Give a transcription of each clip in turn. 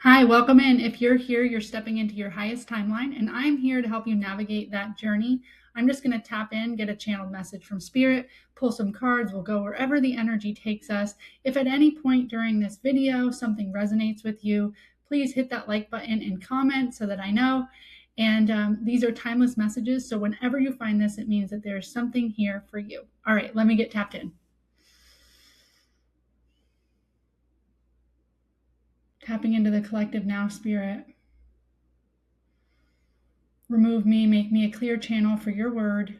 Hi, welcome in. If you're here, you're stepping into your highest timeline, and I'm here to help you navigate that journey. I'm just going to tap in, get a channeled message from Spirit, pull some cards. We'll go wherever the energy takes us. If at any point during this video something resonates with you, please hit that like button and comment so that I know. And these are timeless messages. So whenever you find this, it means that there's something here for you. All right, let me get tapped in. Tapping into the collective now, Spirit. Remove me, make me a clear channel for your word.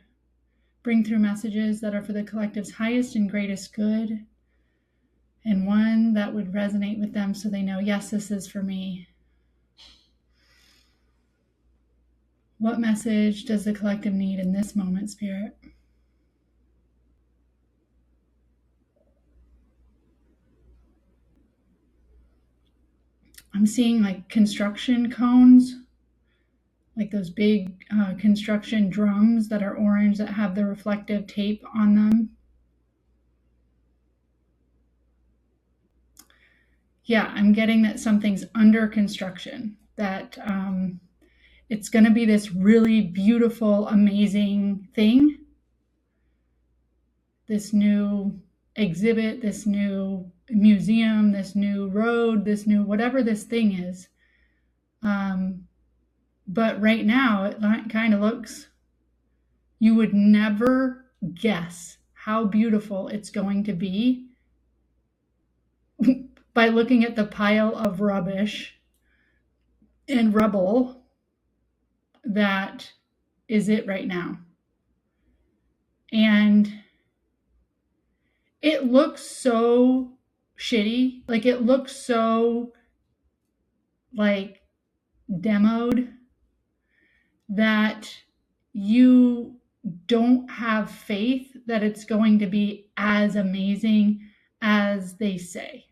Bring through messages that are for the collective's highest and greatest good, and one that would resonate with them so they know, yes, this is for me. What message does the collective need in this moment, Spirit? I'm seeing like construction cones, like those big construction drums that are orange that have the reflective tape on them. Yeah, I'm getting that something's under construction, that it's going to be this really beautiful, amazing thing, this new exhibit, this new museum, this new road, this new whatever this thing is. But right now, it kind of looks, you would never guess how beautiful it's going to be by looking at the pile of rubbish and rubble that is it right now. And it looks so shitty. Like it looks so like demoed that you don't have faith that it's going to be as amazing as they say.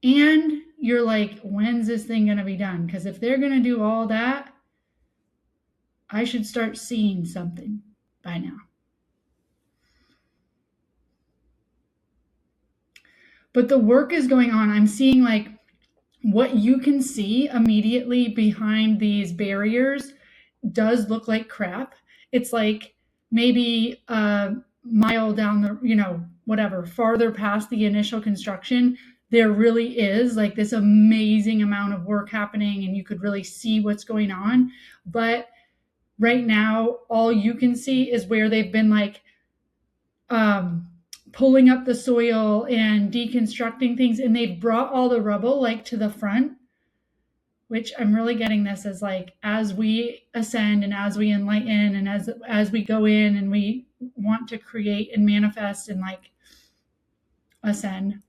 And you're like, when's this thing going to be done? Because if they're going to do all that, I should start seeing something by now. But the work is going on. I'm seeing like what you can see immediately behind these barriers does look like crap. It's like maybe a mile down the, whatever, farther past the initial construction, there really is like this amazing amount of work happening and you could really see what's going on. But right now, all you can see is where they've been like pulling up the soil and deconstructing things, and they've brought all the rubble like to the front, which I'm really getting this as like, as we ascend and as we enlighten and as we go in and we want to create and manifest and like ascend,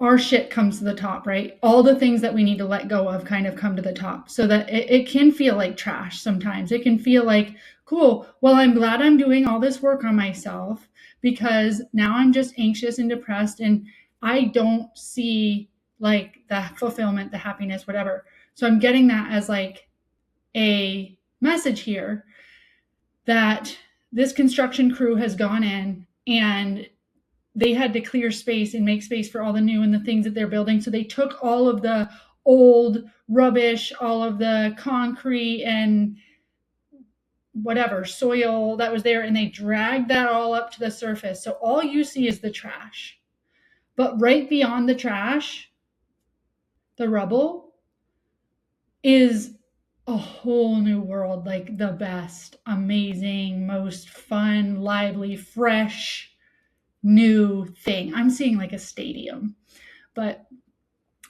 our shit comes to the top, right? All the things that we need to let go of kind of come to the top, so that it can feel like trash sometimes. It can feel like, cool, well, I'm glad I'm doing all this work on myself because now I'm just anxious and depressed and I don't see like the fulfillment, the happiness, whatever. So I'm getting that as like a message here that this construction crew has gone in and they had to clear space and make space for all the new and the things that they're building. So they took all of the old rubbish, all of the concrete and whatever soil that was there, and they dragged that all up to the surface. So all you see is the trash. But right beyond the trash, the rubble, is a whole new world, like the best, amazing, most fun, lively, fresh, new thing. I'm seeing like a stadium, but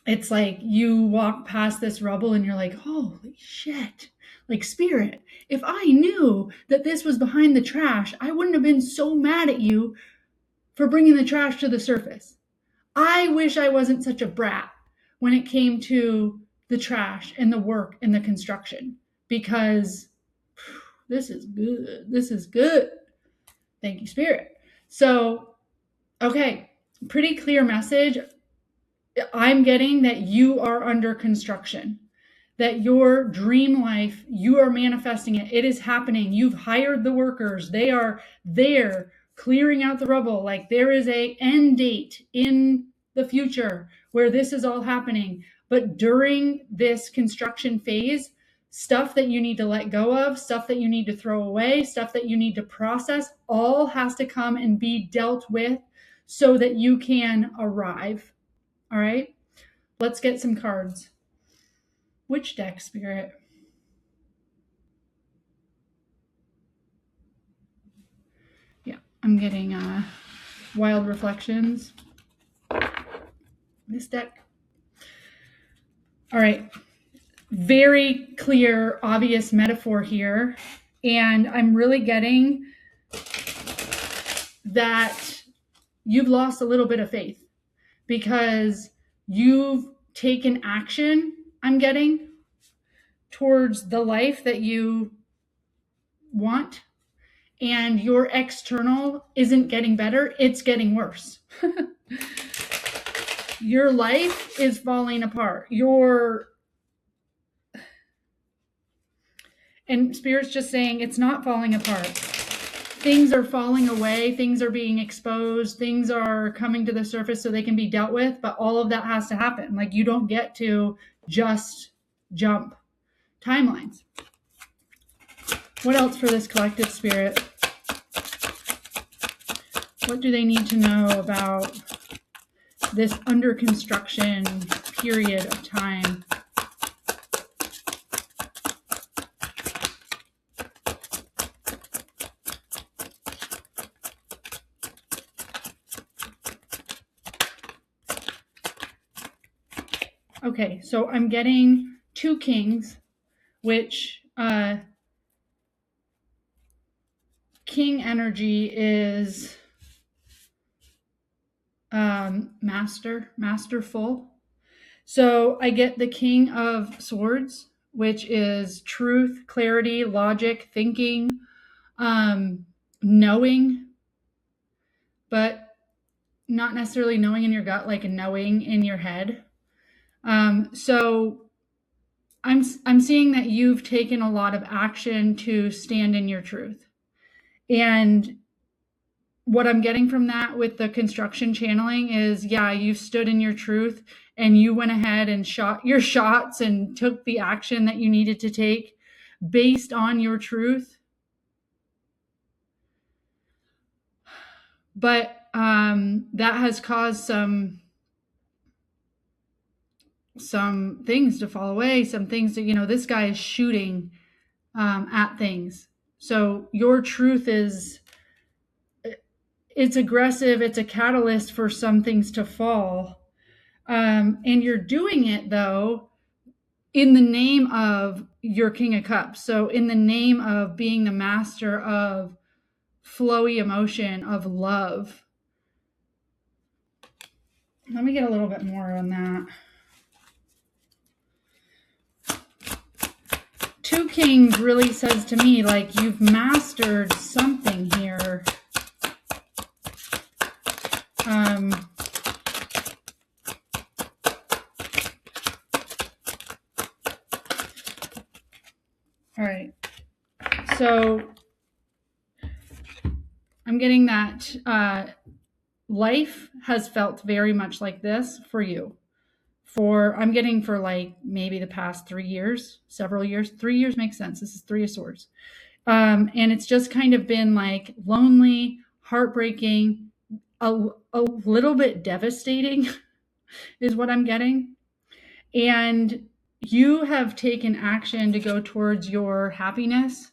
it's like you walk past this rubble and you're like, holy shit. Like, Spirit, if I knew that this was behind the trash, I wouldn't have been so mad at you for bringing the trash to the surface. I wish I wasn't such a brat when it came to the trash and the work and the construction, because this is good. This is good. Thank you, Spirit. So, okay, pretty clear message. I'm getting that you are under construction, that your dream life, you are manifesting it. It is happening. You've hired the workers. They are there clearing out the rubble. Like there is a end date in the future where this is all happening. But during this construction phase, stuff that you need to let go of, stuff that you need to throw away, stuff that you need to process, all has to come and be dealt with so that you can arrive. All right, let's get some cards. Which deck, Spirit? Yeah, I'm getting Wild Reflections. This deck. All right, very clear, obvious metaphor here. And I'm really getting that you've lost a little bit of faith because you've taken action, I'm getting, towards the life that you want, and your external isn't getting better, it's getting worse. Your life is falling apart. And Spirit's just saying it's not falling apart. Things are falling away, things are being exposed, things are coming to the surface so they can be dealt with, but all of that has to happen. Like, you don't get to just jump timelines. What else for this collective, Spirit? What do they need to know about this under construction period of time? Okay, so I'm getting 2 kings, which king energy is masterful. So I get the King of Swords, which is truth, clarity, logic, thinking, knowing, but not necessarily knowing in your gut, like knowing in your head. So I'm seeing that you've taken a lot of action to stand in your truth. And what I'm getting from that with the construction channeling is, yeah, you stood in your truth and you went ahead and shot your shots and took the action that you needed to take based on your truth. But that has caused some things to fall away, some things that, this guy is shooting at things. So your truth it's aggressive, it's a catalyst for some things to fall. And you're doing it, though, in the name of your King of Cups. So in the name of being the master of flowy emotion, of love. Let me get a little bit more on that. 2 Kings really says to me, like, you've mastered something here. All right. So I'm getting that life has felt very much like this for you. I'm getting for like maybe the past 3 years, several years. 3 years makes sense. This is 3 of Swords. And it's just kind of been like lonely, heartbreaking, a little bit devastating is what I'm getting. And you have taken action to go towards your happiness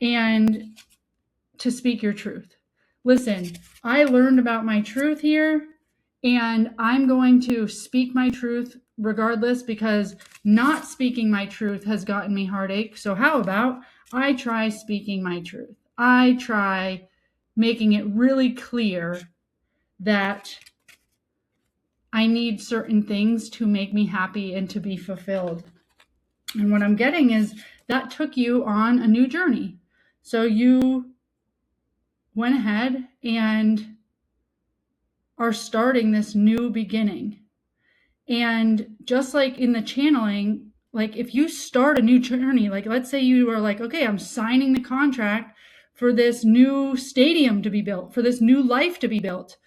and to speak your truth. Listen, I learned about my truth here, and I'm going to speak my truth regardless, because not speaking my truth has gotten me heartache. So how about I try speaking my truth? I try making it really clear that I need certain things to make me happy and to be fulfilled. And what I'm getting is that took you on a new journey. So you went ahead and are starting this new beginning. And just like in the channeling, like if you start a new journey, like let's say you are like, okay, I'm signing the contract for this new stadium to be built, for this new life to be built.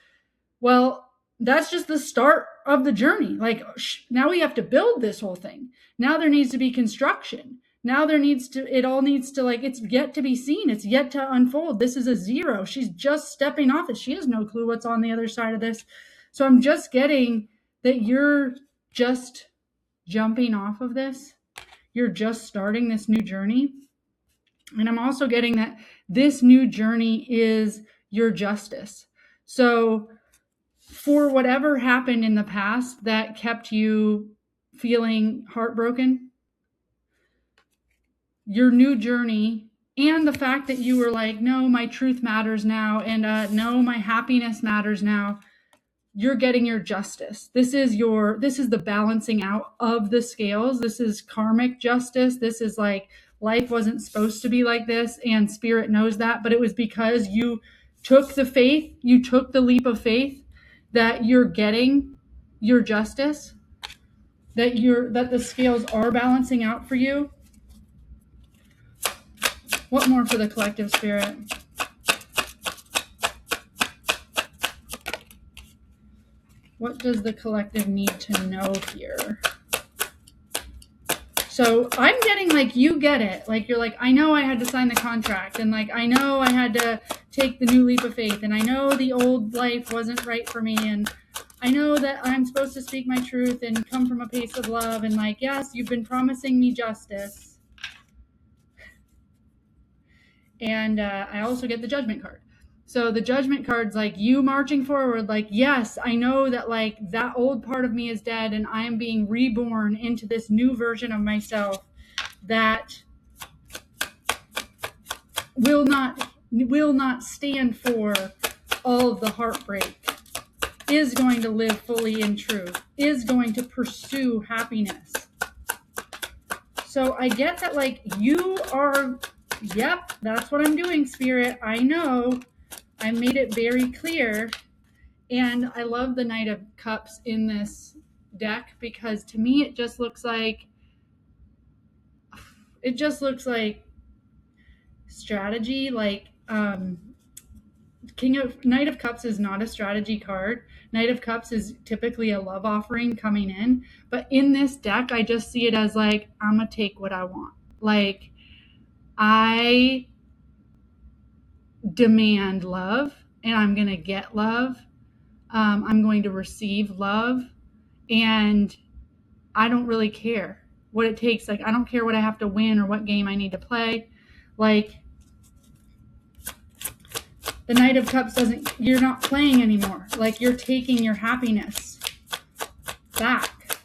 Well, that's just the start of the journey. Like, now we have to build this whole thing. Now there needs to be construction. Now it all needs to, like, it's yet to be seen. It's yet to unfold. This is a 0. She's just stepping off it. She has no clue what's on the other side of this. So I'm just getting that you're just jumping off of this. You're just starting this new journey. And I'm also getting that this new journey is your justice. So for whatever happened in the past that kept you feeling heartbroken, your new journey, and the fact that you were like, no, my truth matters now, and no, my happiness matters now, you're getting your justice. This is the balancing out of the scales. This is karmic justice. This is like, life wasn't supposed to be like this, and spirit knows that, but it was because you took the faith, you took the leap of faith, that you're getting your justice, that the scales are balancing out for you. What more for the collective, spirit? What does the collective need to know here? So I'm getting, like, you get it. Like, you're like, I know I had to sign the contract, and like, I know I had to take the new leap of faith, and I know the old life wasn't right for me, and I know that I'm supposed to speak my truth and come from a place of love, and like, yes, you've been promising me justice. And I also get the Judgment card. So the Judgment card's like you marching forward, like, yes, I know that, like, that old part of me is dead, and I am being reborn into this new version of myself that will not stand for all of the heartbreak, is going to live fully in truth, is going to pursue happiness. So I get that, like, you are, yep, that's what I'm doing, spirit. I know. I made it very clear. And I love the Knight of Cups in this deck, because to me it just looks like strategy. Like, Knight of Cups is not a strategy card. Knight of Cups is typically a love offering coming in. But in this deck, I just see it as like, I'm going to take what I want. Like, I demand love, and I'm going to get love. I'm going to receive love, and I don't really care what it takes. Like, I don't care what I have to win or what game I need to play. Like, the Knight of Cups you're not playing anymore. Like, you're taking your happiness back.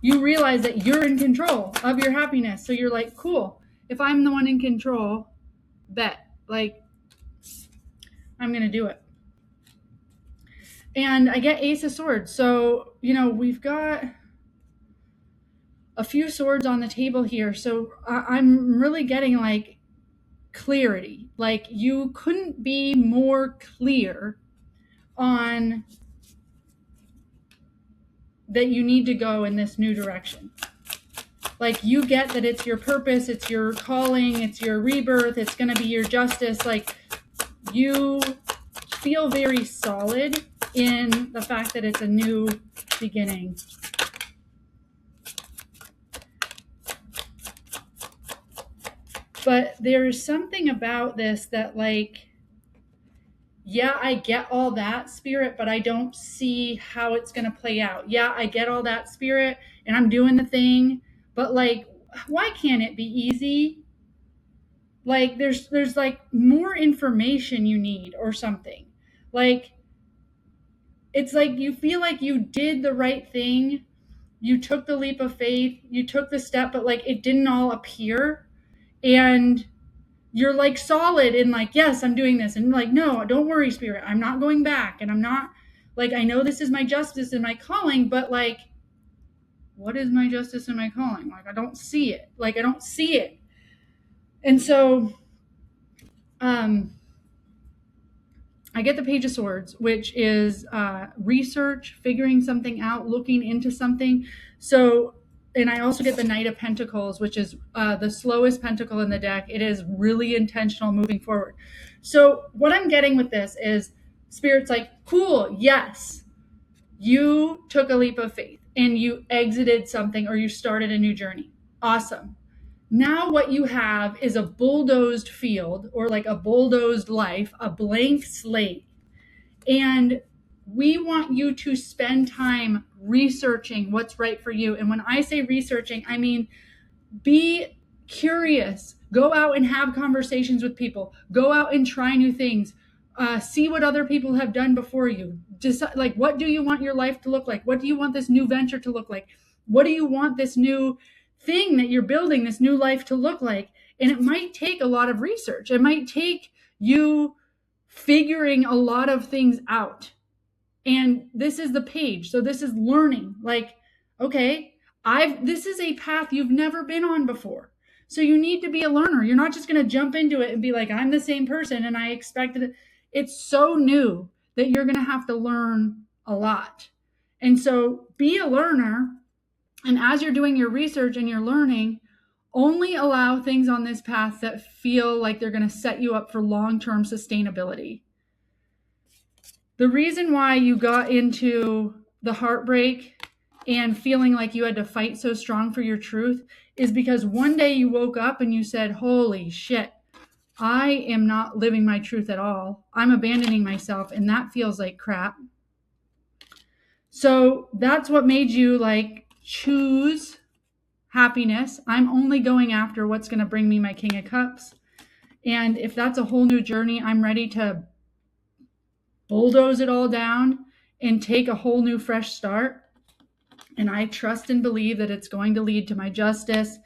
You realize that you're in control of your happiness. So you're like, cool, if I'm the one in control, bet. Like, I'm going to do it. And I get Ace of Swords. So, we've got a few swords on the table here. So I'm really getting, like, clarity. Like, you couldn't be more clear on that you need to go in this new direction. Like, you get that it's your purpose, it's your calling, it's your rebirth, it's going to be your justice. Like, you feel very solid in the fact that it's a new beginning. But there is something about this that, like, yeah, I get all that, spirit, but I don't see how it's going to play out. Yeah, I get all that, spirit, and I'm doing the thing, but, like, why can't it be easy? Like, there's like more information you need or something. Like, it's like you feel like you did the right thing. You took the leap of faith. You took the step, but, like, it didn't all appear. And you're, like, solid in, like, yes, I'm doing this. And, like, no, don't worry, spirit. I'm not going back. And I'm not, like, I know this is my justice and my calling, but, like, what is my justice and my calling? Like, I don't see it. Like, I don't see it. And so, I get the Page of Swords, which is research, figuring something out, looking into something. So, and I also get the Knight of Pentacles, which is the slowest pentacle in the deck. It is really intentional moving forward. So what I'm getting with this is Spirit's like, cool, yes, you took a leap of faith and you exited something or you started a new journey. Awesome. Now what you have is a bulldozed field, or like a bulldozed life, a blank slate. And we want you to spend time researching what's right for you. And when I say researching, I mean be curious. Go out and have conversations with people. Go out and try new things. See what other people have done before you. Decide, like, what do you want your life to look like? What do you want this new venture to look like? What do you want this new thing that you're building, this new life, to look like? And it might take a lot of research. It might take you figuring a lot of things out. And this is the page. So this is learning. Like, okay, this is a path you've never been on before. So you need to be a learner. You're not just going to jump into it and be like, I'm the same person and I expected it. It's so new that you're going to have to learn a lot. And so be a learner. And as you're doing your research and you're learning, only allow things on this path that feel like they're going to set you up for long-term sustainability. The reason why you got into the heartbreak and feeling like you had to fight so strong for your truth is because one day you woke up and you said, holy shit, I am not living my truth at all. I'm abandoning myself, and that feels like crap. So that's what made you like choose happiness. I'm only going after what's going to bring me my King of Cups. And if that's a whole new journey, I'm ready to bulldoze it all down and take a whole new fresh start. And I trust and believe that it's going to lead to my justice,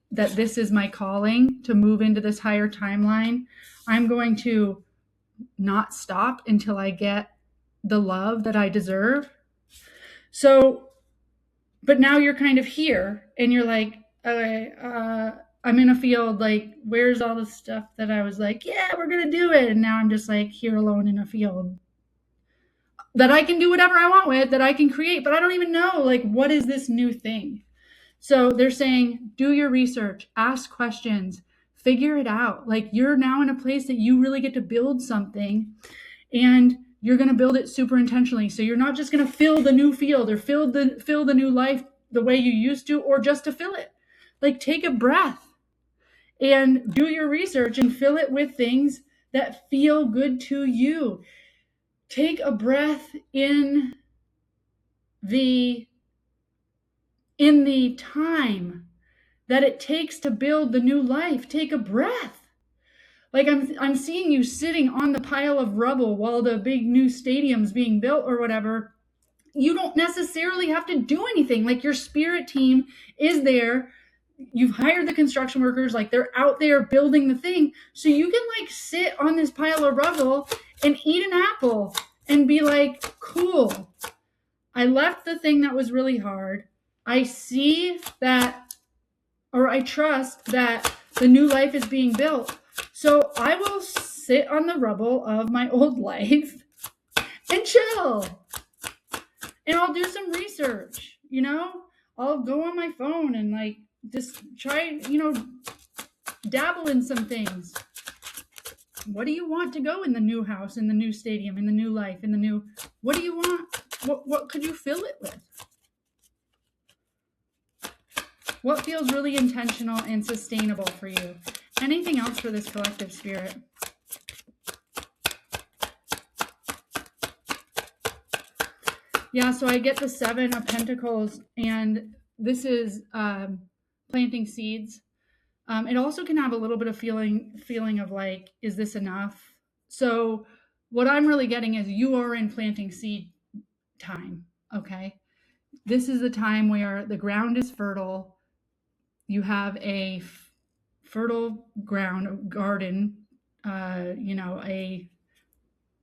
that this is my calling to move into this higher timeline. I'm going to not stop until I get the love that I deserve. So, but now you're kind of here and you're like, okay, I'm in a field, like, where's all the stuff that I was like, yeah, we're going to do it. And now I'm just like here alone in a field that I can do whatever I want with, that I can create, but I don't even know, like, what is this new thing? So they're saying, do your research, ask questions, figure it out. Like, you're now in a place that you really get to build something, and you're going to build it super intentionally. So you're not just going to fill the new field or fill the new life the way you used to, or just to fill it. Like, take a breath and do your research and fill it with things that feel good to you. Take a breath in the time that it takes to build the new life. Take a breath. Like, I'm seeing you sitting on the pile of rubble while the big new stadium's being built or whatever. You don't necessarily have to do anything. Like, your spirit team is there. You've hired the construction workers, like, they're out there building the thing. So you can like sit on this pile of rubble and eat an apple and be like, cool, I left the thing that was really hard. I see that, or I trust that the new life is being built. So I will sit on the rubble of my old life and chill. And I'll do some research, you know? I'll go on my phone and like just try, dabble in some things. What do you want to go in the new house, in the new stadium, in the new life, in the new, what do you want? What could you fill it with? What feels really intentional and sustainable for you? Anything else for this collective spirit? Yeah, so I get the 7 of Pentacles, and this is planting seeds. It also can have a little bit of feeling of like, is this enough? So what I'm really getting is you are in planting seed time, okay? This is the time where the ground is fertile. You have a fertile ground, garden, a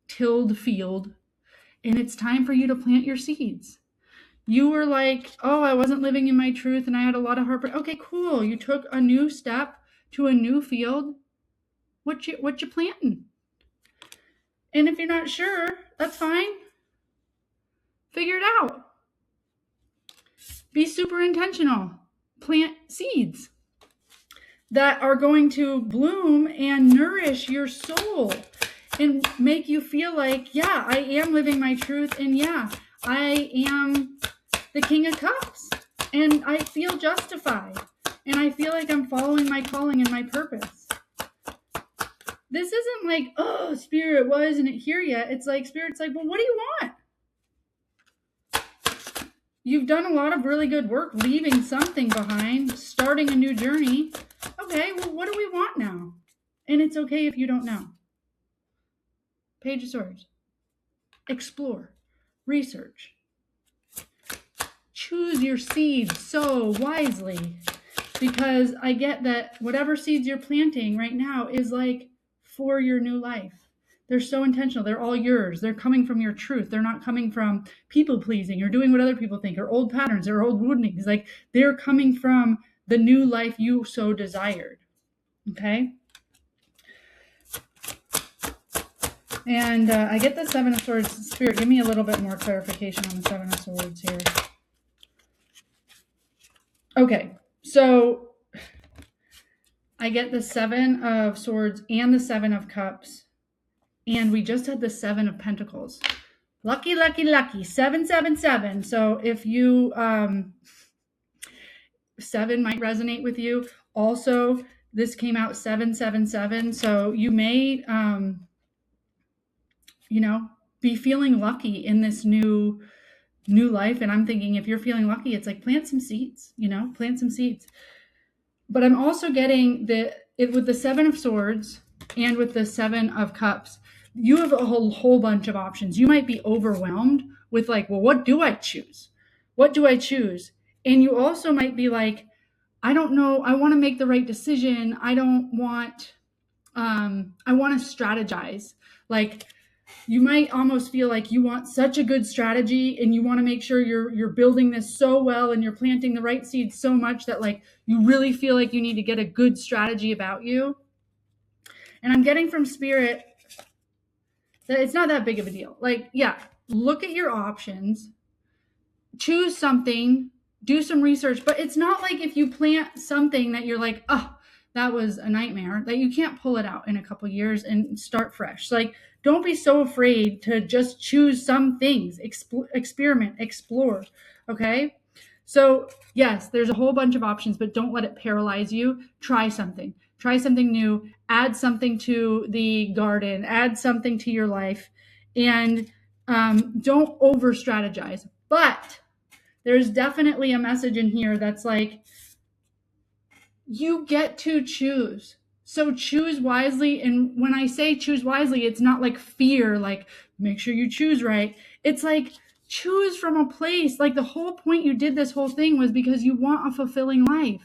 tilled field, and it's time for you to plant your seeds. You were like, oh, I wasn't living in my truth and I had a lot of heartbreak. Okay, cool. You took a new step to a new field. What you planting? And if you're not sure, that's fine. Figure it out. Be super intentional. Plant seeds that are going to bloom and nourish your soul. and make you feel like, yeah, I am living my truth, and yeah, I am the King of Cups, and I feel justified, and I feel like I'm following my calling and my purpose. This isn't like, oh, Spirit, why isn't it here yet? It's like, Spirit's like, well, what do you want? You've done a lot of really good work leaving something behind, starting a new journey. Okay, well, what do we want now? And it's okay if you don't know. Page of Swords. Explore. Research. Choose your seeds so wisely, because I get that whatever seeds you're planting right now is like for your new life. They're so intentional. They're all yours. They're coming from your truth. They're not coming from people pleasing or doing what other people think or old patterns or old woundings. Like, they're coming from the new life you so desired. Okay? And I get the Seven of Swords. Spirit, give me a little bit more clarification on the Seven of Swords here. Okay, so I get the Seven of Swords and the Seven of Cups. And we just had the Seven of Pentacles. Lucky, lucky, lucky. 777. So if you, 7 might resonate with you. Also, this came out 777. So you may, be feeling lucky in this new life. And I'm thinking, if you're feeling lucky, it's like, plant some seeds, plant some seeds. But I'm also getting with the Seven of Swords and with the Seven of Cups, you have a whole bunch of options. You might be overwhelmed with like, well, what do I choose? What do I choose? And you also might be like, I don't know. I want to make the right decision. I want to strategize. Like, you might almost feel like you want such a good strategy and you want to make sure you're building this so well and you're planting the right seeds so much that like you really feel like you need to get a good strategy about you. And I'm getting from Spirit that it's not that big of a deal. Like, yeah, look at your options, choose something, do some research, but it's not like if you plant something that you're like, oh, that was a nightmare, that you can't pull it out in a couple years and start fresh. So like, don't be so afraid to just choose some things, experiment, explore, okay? So yes, there's a whole bunch of options, but don't let it paralyze you. Try something new, add something to the garden, add something to your life, and don't over strategize. But there's definitely a message in here that's like, you get to choose. So choose wisely. And when I say choose wisely, it's not like fear, like make sure you choose right. It's like, choose from a place. Like, the whole point you did this whole thing was because you want a fulfilling life.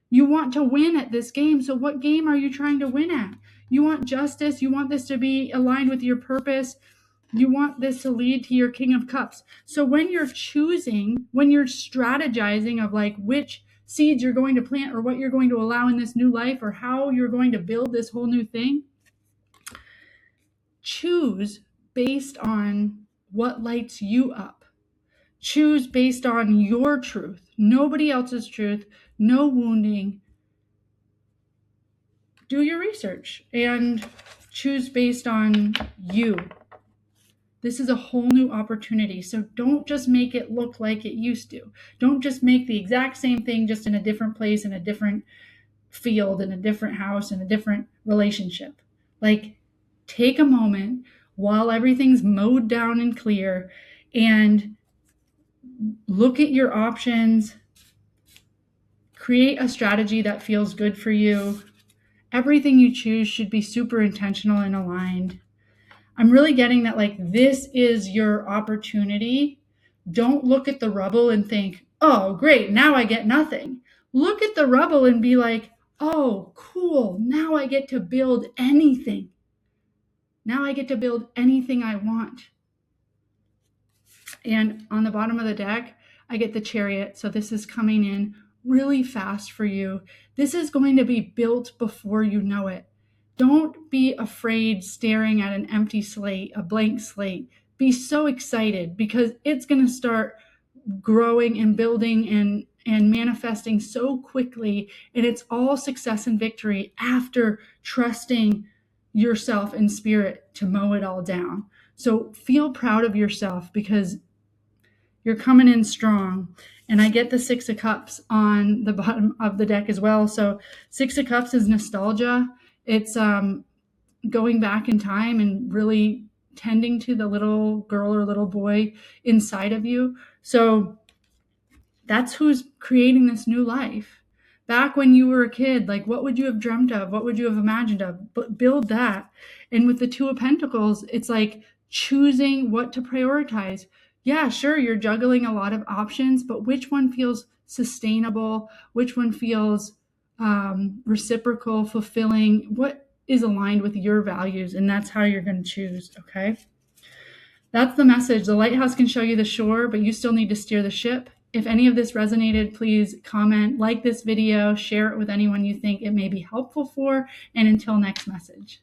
You want to win at this game. So what game are you trying to win at? You want justice. You want this to be aligned with your purpose. You want this to lead to your King of Cups. So when you're choosing, when you're strategizing of like which seeds you're going to plant or what you're going to allow in this new life or how you're going to build this whole new thing, choose based on what lights you up. Choose based on your truth, nobody else's truth, no wounding. Do your research and choose based on you. This is a whole new opportunity. So don't just make it look like it used to. Don't just make the exact same thing, just in a different place, in a different field, in a different house, in a different relationship. Like, take a moment while everything's mowed down and clear and look at your options. Create a strategy that feels good for you. Everything you choose should be super intentional and aligned. I'm really getting that, like, this is your opportunity. Don't look at the rubble and think, oh, great, now I get nothing. Look at the rubble and be like, oh, cool, now I get to build anything. Now I get to build anything I want. And on the bottom of the deck, I get the Chariot. So this is coming in really fast for you. This is going to be built before you know it. Don't be afraid staring at an empty slate, a blank slate. Be so excited because it's going to start growing and building and manifesting so quickly. And it's all success and victory after trusting yourself in spirit to mow it all down. So feel proud of yourself because you're coming in strong. And I get the Six of Cups on the bottom of the deck as well. So Six of Cups is nostalgia. It's going back in time and really tending to the little girl or little boy inside of you. So that's who's creating this new life. Back when you were a kid, like what would you have dreamt of? What would you have imagined of? But build that. And with the Two of Pentacles, it's like choosing what to prioritize. Yeah, sure, you're juggling a lot of options, but which one feels sustainable? Which one feels reciprocal, fulfilling? What is aligned with your values? And that's how you're going to choose, okay? That's the message. The lighthouse can show you the shore, but you still need to steer the ship. If any of this resonated, please comment, like this video, share it with anyone you think it may be helpful for, and until next message.